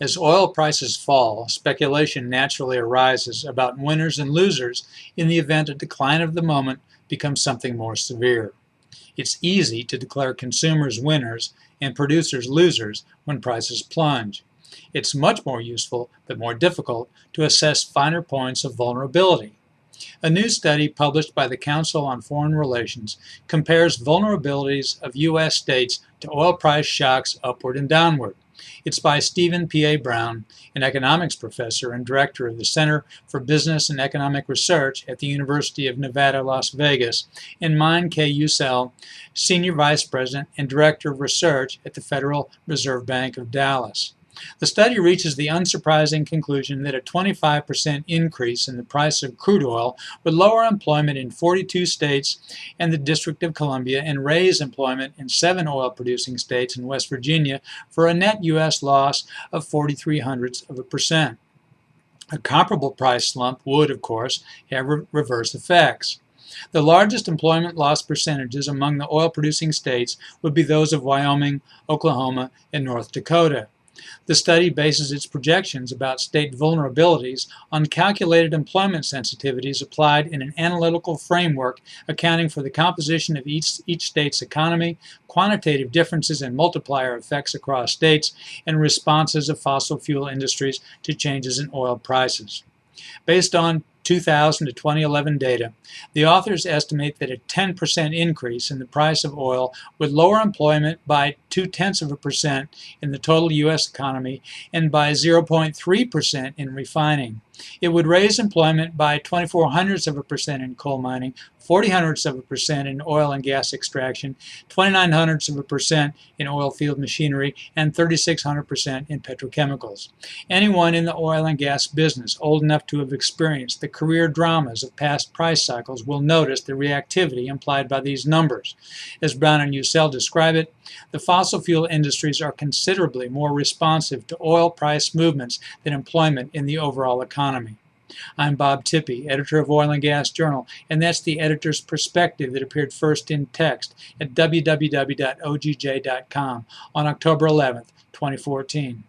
As oil prices fall, speculation naturally arises about winners and losers in the event a decline of the moment becomes something more severe. It's easy to declare consumers winners and producers losers when prices plunge. It's much more useful, but more difficult, to assess finer points of vulnerability. A new study published by the Council on Foreign Relations compares vulnerabilities of U.S. states to oil price shocks upward and downward. It's by Stephen P.A. Brown, an economics professor and director of the Center for Business and Economic Research at the University of Nevada, Las Vegas, and Mine K. Usel, senior vice president and director of research at the Federal Reserve Bank of Dallas. The study reaches the unsurprising conclusion that a 25% increase in the price of crude oil would lower employment in 42 states and the District of Columbia and raise employment in 7 oil-producing states and West Virginia for a net U.S. loss of 0.43%. A comparable price slump would, of course, have reverse effects. The largest employment loss percentages among the oil-producing states would be those of Wyoming, Oklahoma, and North Dakota. The study bases its projections about state vulnerabilities on calculated employment sensitivities applied in an analytical framework accounting for the composition of each state's economy, quantitative differences and multiplier effects across states, and responses of fossil fuel industries to changes in oil prices. Based on 2000 to 2011 data, the authors estimate that a 10% increase in the price of oil would lower employment by 0.2% in the total U.S. economy and by 0.3% in refining. It would raise employment by 0.24% in coal mining, 0.40% in oil and gas extraction, 0.29% in oil field machinery, and 0.36% in petrochemicals. Anyone in the oil and gas business old enough to have experienced the career dramas of past price cycles will notice the reactivity implied by these numbers. As Brown and Usel describe it, the fossil fuel industries are considerably more responsive to oil price movements than employment in the overall economy. I'm Bob Tippie, editor of Oil and Gas Journal, and that's the editor's perspective that appeared first in text at www.ogj.com on October 11, 2014.